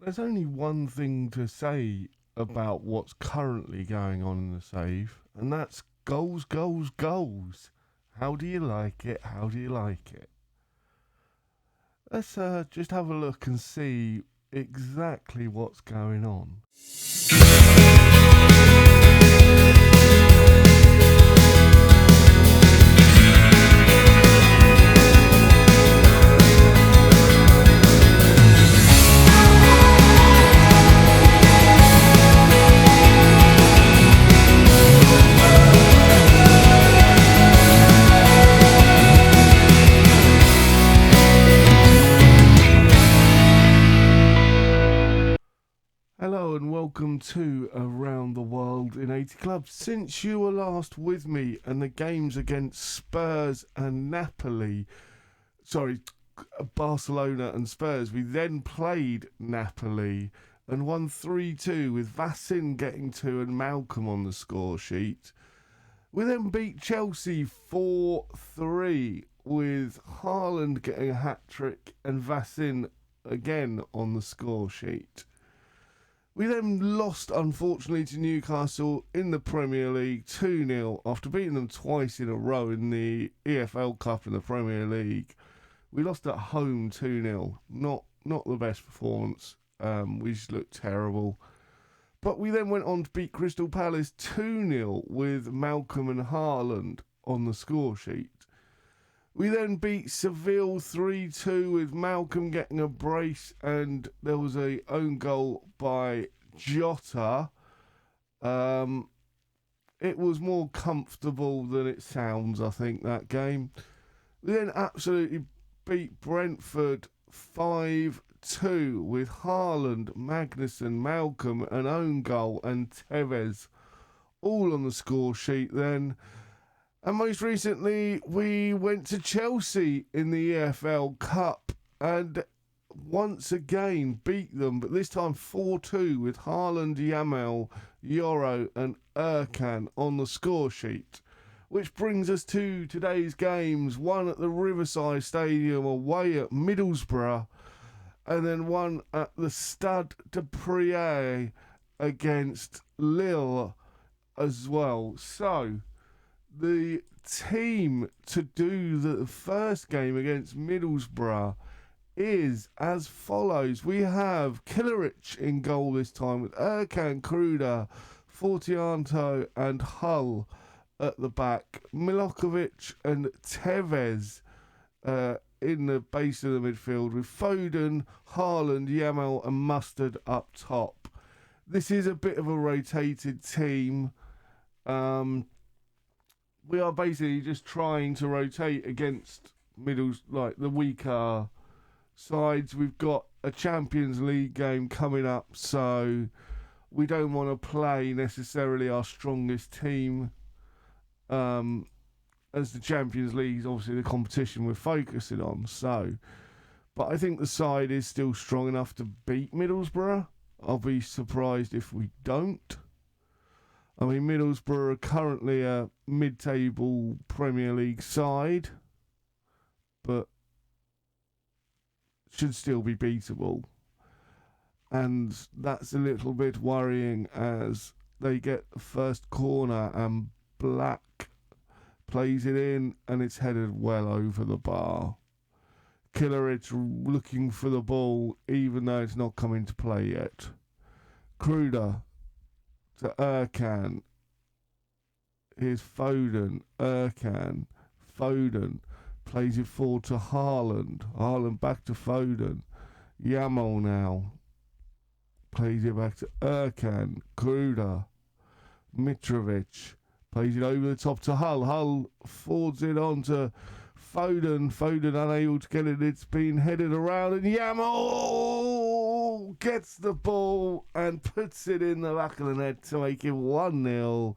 There's only one thing to say about what's currently going on in the save, and that's goals, goals, goals. How do you like it? How do you like it? Let's just have a look and see exactly what's going on. Hello and welcome to Around the World in 80 Clubs. Since you were last with me and the games against Spurs and Barcelona and Spurs, we then played Napoli and won 3-2 with Vassin getting 2 and Malcolm on the score sheet. We then beat Chelsea 4-3 with Haaland getting a hat-trick and Vassin again on the score sheet. We then lost, unfortunately, to Newcastle in the Premier League 2-0 after beating them twice in a row in the EFL Cup in the Premier League. We lost at home 2-0. Not the best performance. We just looked terrible. But we then went on to beat Crystal Palace 2-0 with Malcolm and Haaland on the score sheet. We then beat Seville 3-2 with Malcolm getting a brace and there was a own goal by Jota. It was more comfortable than it sounds, I think, that game. We then absolutely beat Brentford 5-2 with Haaland, Magnussen, Malcolm, an own goal and Tevez all on the score sheet then. And most recently, we went to Chelsea in the EFL Cup and once again beat them, but this time 4-2 with Haaland, Yamal, Yoro and Erkan on the score sheet. Which brings us to today's games, one at the Riverside Stadium away at Middlesbrough and then one at the Stade de Prière against Lille as well. So the team to do the first game against Middlesbrough is as follows. We have Killeric in goal this time with Erkan, Kruder, Fortianto and Hull at the back. Milokovic and Tevez in the base of the midfield with Foden, Haaland, Yamal and Mustard up top. This is a bit of a rotated team. We are basically just trying to rotate against the weaker sides. We've got a Champions League game coming up, so we don't want to play necessarily our strongest team. As the Champions League is obviously the competition we're focusing on. But I think the side is still strong enough to beat Middlesbrough. I'll be surprised if we don't. I mean, Middlesbrough are currently a mid-table Premier League side, but should still be beatable. And that's a little bit worrying as they get the first corner and Black plays it in and it's headed well over the bar. Killeric looking for the ball even though it's not come into play yet. Kruder to Erkan. Here's Foden. Erkan. Foden plays it forward to Haaland. Haaland back to Foden. Yamal now plays it back to Erkan. Kruder. Mitrovic plays it over the top to Hull. Hull forwards it on to Foden. Foden unable to get it. It's been headed around and Yamal gets the ball and puts it in the back of the net to make it 1-0.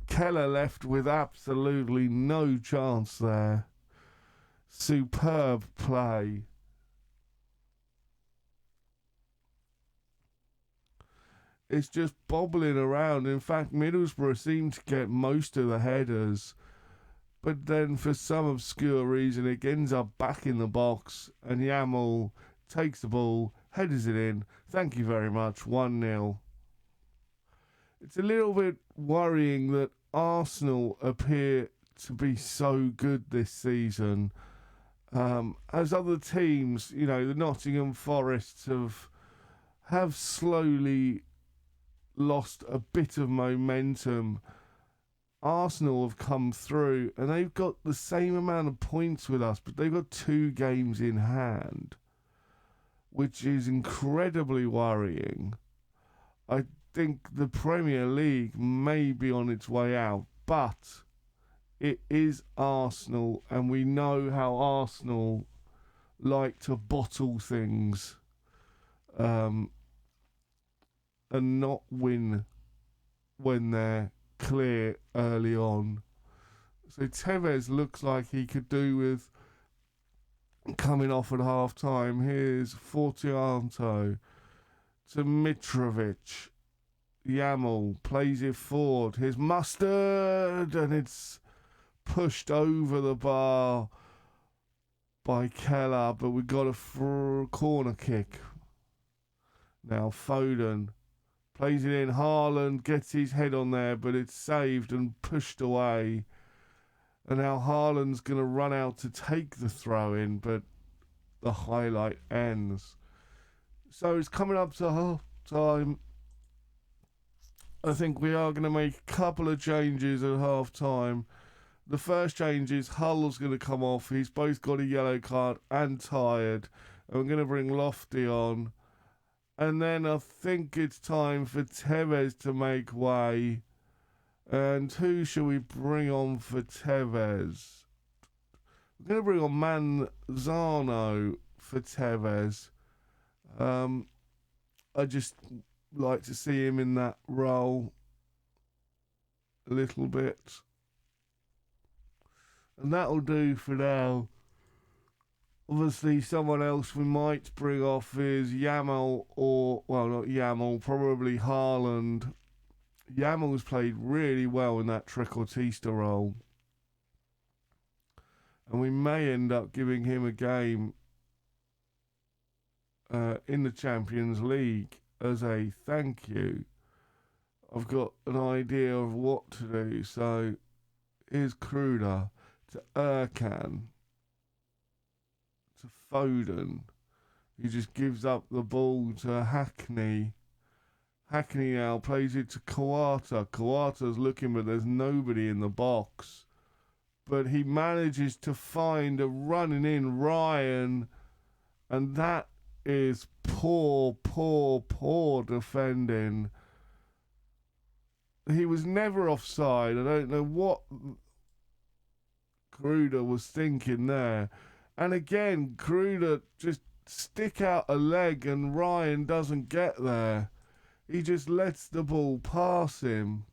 Keller left with absolutely no chance there. Superb play. It's just bobbling around. In fact, Middlesbrough seem to get most of the headers. But then for some obscure reason, it ends up back in the box. And Yamal takes the ball, headers it in. Thank you very much. 1-0. It's a little bit worrying that Arsenal appear to be so good this season. As other teams, the Nottingham Forests have slowly lost a bit of momentum. Arsenal have come through and they've got the same amount of points with us, but they've got 2 games in hand, which is incredibly worrying. I think the Premier League may be on its way out, but it is Arsenal, and we know how Arsenal like to bottle things and not win when they're clear early on. So Tevez looks like he could do with coming off at half time. Here's Fortunato to Mitrovic. Yamal plays it forward. Here's Mustard, and it's pushed over the bar by Keller, but we got a corner kick. Now Foden plays it in. Haaland gets his head on there, but it's saved and pushed away. And now Haaland's going to run out to take the throw in, but the highlight ends. So it's coming up to half time. I think we are going to make a couple of changes at half time. The first change is Hull's going to come off. He's both got a yellow card and tired. And we're going to bring Lofty on. And then I think it's time for Tevez to make way. And who shall we bring on for Tevez? We're going to bring on Manzano for Tevez. I just like to see him in that role a little bit. And that'll do for now. Obviously, someone else we might bring off is Yamal, not Yamal, probably Haaland. Yamal's played really well in that trequartista role. And we may end up giving him a game in the Champions League as a thank you. I've got an idea of what to do. So here's Kruder to Erkan to Foden. He just gives up the ball to Hackney. Hackney now plays it to Kawata. Kawata's looking, but there's nobody in the box. But he manages to find a running in Ryan, and that is poor defending. He was never offside. I don't know what Kruder was thinking there. And again, Kruder just stick out a leg and Ryan doesn't get there. He just lets the ball pass him.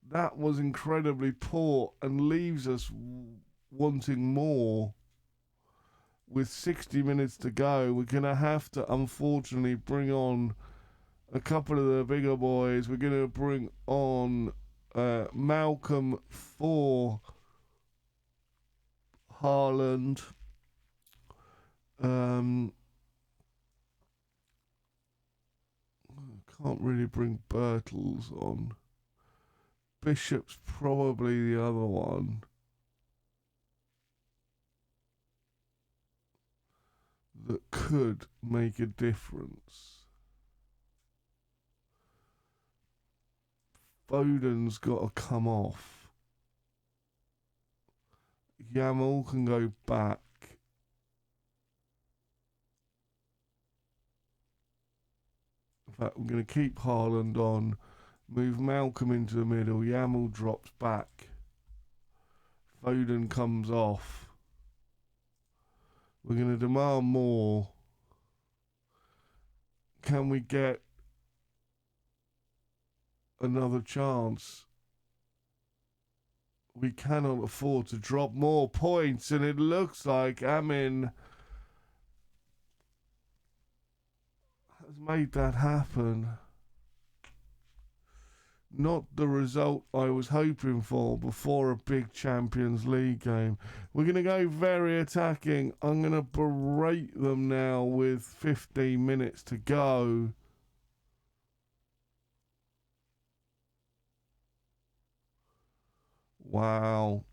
That was incredibly poor and leaves us wanting more. With 60 minutes to go, we're going to have to, unfortunately, bring on a couple of the bigger boys. We're going to bring on Malcolm for Haaland. Can't really bring Bertels on. Bishop's probably the other one. That could make a difference. Foden's got to come off. Yamal can go back. In fact, I'm going to keep Haaland on. Move Malcolm into the middle. Yamal drops back. Foden comes off. We're going to demand more. Can we get another chance? We cannot afford to drop more points, and it looks like Amin has made that happen. Not the result I was hoping for before a big Champions League game. We're going to go very attacking. I'm going to berate them now with 15 minutes to go. Wow.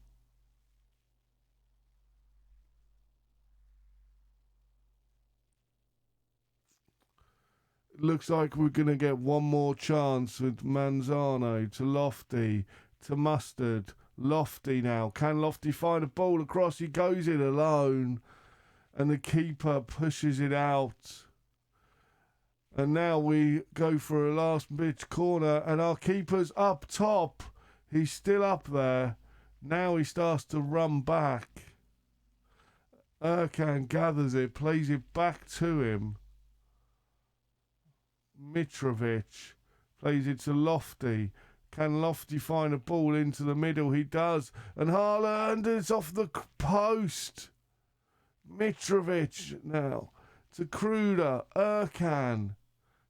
Looks like we're going to get one more chance with Manzano to Lofty to Mustard. Lofty now. Can Lofty find a ball across? He goes in alone. And the keeper pushes it out. And now we go for a last pitch corner. And our keeper's up top. He's still up there. Now he starts to run back. Erkan gathers it, plays it back to him. Mitrovic plays it to Lofty. Can Lofty find a ball into the middle? He does. And Haaland is off the post. Mitrovic now to Kruder. Erkan.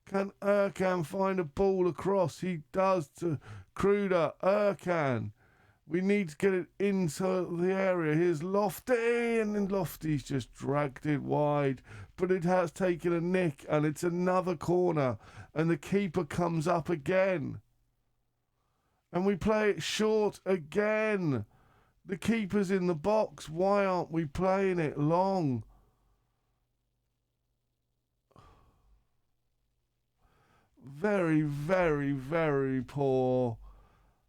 Can Erkan find a ball across? He does to Kruder. Erkan. We need to get it into the area. Here's Lofty, and then Lofty's just dragged it wide. But it has taken a nick, and it's another corner. And the keeper comes up again. And we play it short again. The keeper's in the box. Why aren't we playing it long? Very, very, very poor.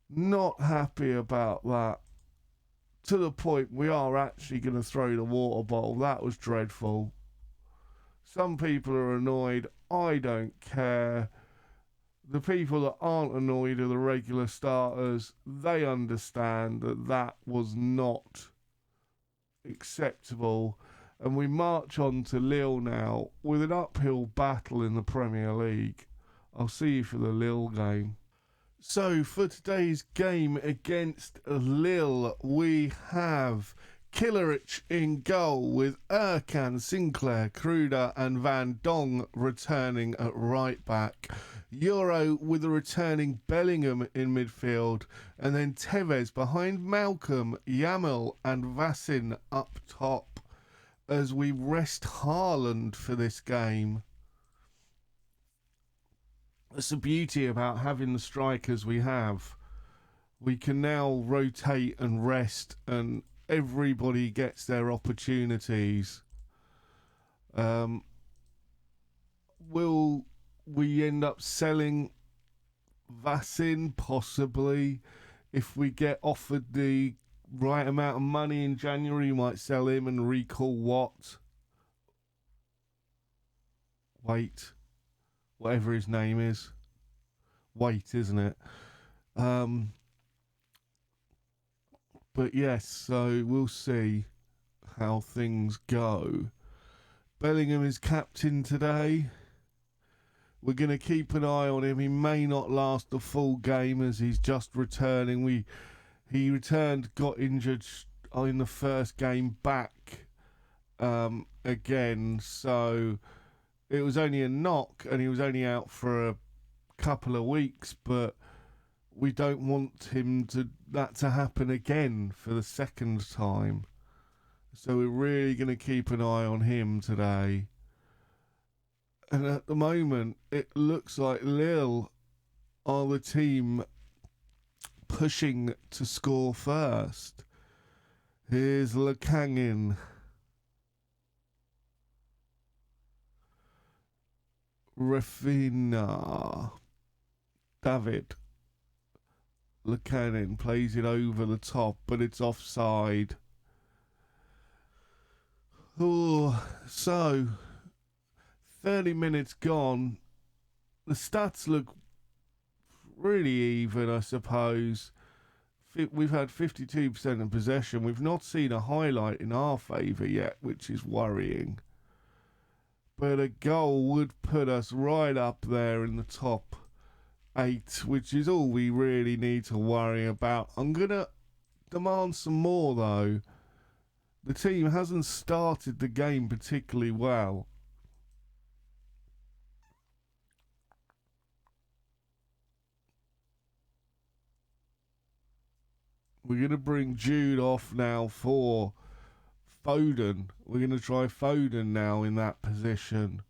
Not happy about that. To the point we are actually going to throw the water bottle. That was dreadful. Some people are annoyed. I don't care. The people that aren't annoyed are the regular starters. They understand that that was not acceptable. And we march on to Lille now with an uphill battle in the Premier League. I'll see you for the Lille game. So for today's game against Lille, we have Killeric in goal with Erkan, Sinclair, Kruder and Van Dong returning at right back. Euro with a returning Bellingham in midfield, and then Tevez behind Malcolm, Yamel and Vassin up top as we rest Haaland for this game. That's the beauty about having the strikers we have. We can now rotate and rest, and everybody gets their opportunities. Will we end up selling Vassin? Possibly. If we get offered the right amount of money in January, we might sell him and recall whatever his name is. Wait, isn't it? But yes, so we'll see how things go. Bellingham is captain today. We're going to keep an eye on him. He may not last the full game as he's just returning. He returned, got injured in the first game back again. So it was only a knock and he was only out for a couple of weeks, but we don't want that to happen again for the second time. So we're really going to keep an eye on him today. And at the moment, it looks like Lille are the team pushing to score first. Here's Lekangin. Rafina. David. Lekangin plays it over the top, but it's offside. Oh, so 30 minutes gone. The stats look really even, I suppose. We've had 52% of possession. We've not seen a highlight in our favour yet, which is worrying. But a goal would put us right up there in the top 8, which is all we really need to worry about. I'm going to demand some more, though. The team hasn't started the game particularly well. We're going to bring Jude off now for Foden. We're going to try Foden now in that position.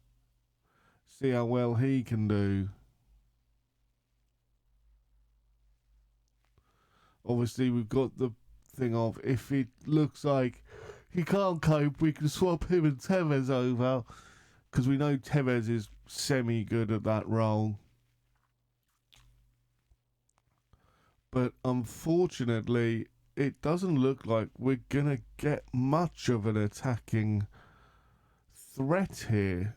See how well he can do. Obviously, we've got the thing of if it looks like he can't cope, we can swap him and Tevez over. Because we know Tevez is semi-good at that role. But unfortunately, it doesn't look like we're going to get much of an attacking threat here.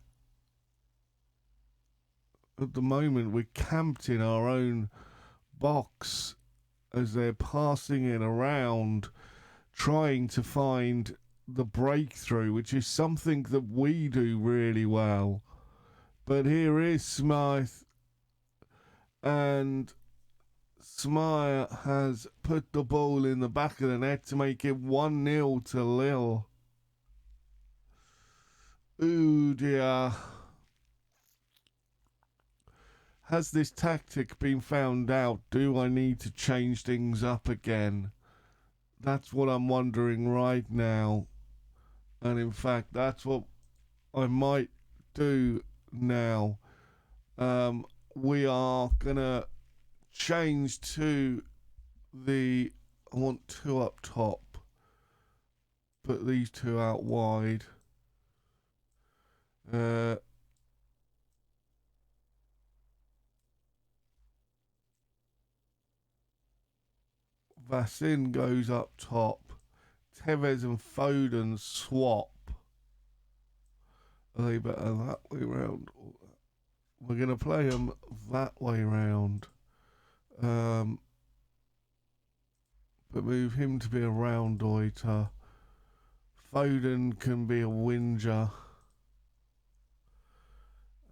At the moment, we're camped in our own box as they're passing it around, trying to find the breakthrough, which is something that we do really well. But here is Smythe, and Smythe has put the ball in the back of the net to make it 1-0 to Lille. Ooh dear. Has this tactic been found out? Do I need to change things up again? That's what I'm wondering right now. And in fact, that's what I might do now. We are going to change to I want 2 up top. Put these 2 out wide. Vassin goes up top. Tevez and Foden swap. Are they better that way round? We're going to play them that way round. But move him to be a roundoiter. Foden can be a whinger.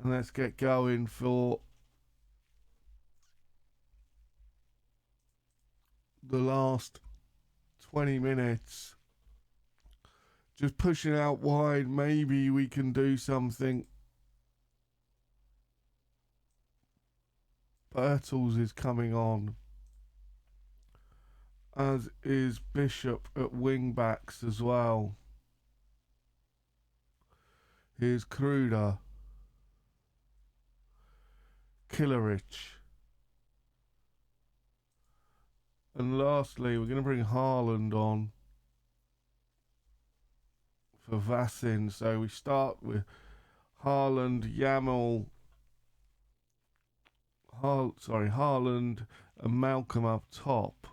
And let's get going for the last 20 minutes. Just pushing out wide. Maybe we can do something. Bertels is coming on, as is Bishop at wing backs as well. Here's Kruder. Killerich. And lastly, we're going to bring Haaland on for Vassin. So we start with Haaland, Yamal, Haaland and Malcolm up top.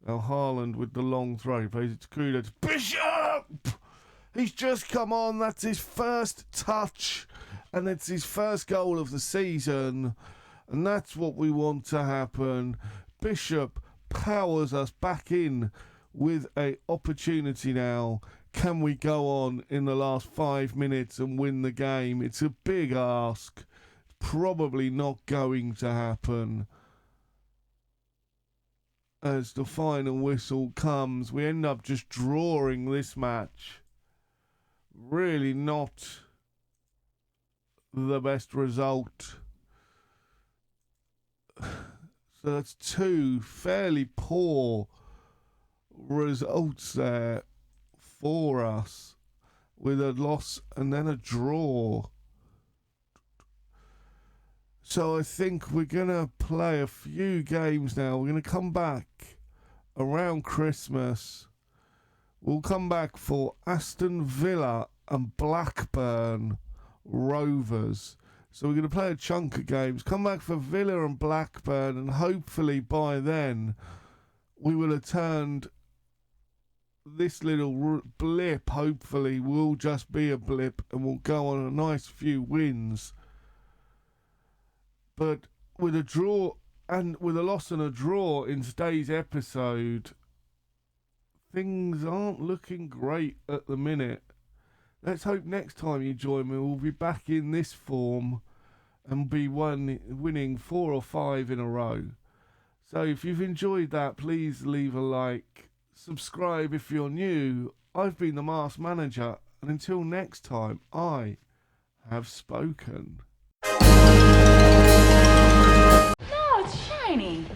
Now Haaland with the long throw. He plays it to Kruder. To Bishop! He's just come on. That's his first touch. And it's his first goal of the season. And that's what we want to happen. Bishop powers us back in with a opportunity now. Can we go on in the last 5 minutes and win the game? It's a big ask. Probably not going to happen. As the final whistle comes, we end up just drawing this match. Really not the best result. So that's 2 fairly poor results there for us, with a loss and then a draw. So I think we're going to play a few games now. We're going to come back around Christmas. We'll come back for Aston Villa and Blackburn Rovers. So we're going to play a chunk of games. Come back for Villa and Blackburn, and hopefully by then we will have turned this little blip. Hopefully will just be a blip and we'll go on a nice few wins. But with a draw and with a loss and a draw in today's episode, things aren't looking great at the minute. Let's hope next time you join me, we'll be back in this form and be winning 4 or 5 in a row. So if you've enjoyed that, please leave a like. Subscribe if you're new. I've been the Masked Manager, and until next time, I have spoken. No, it's shiny.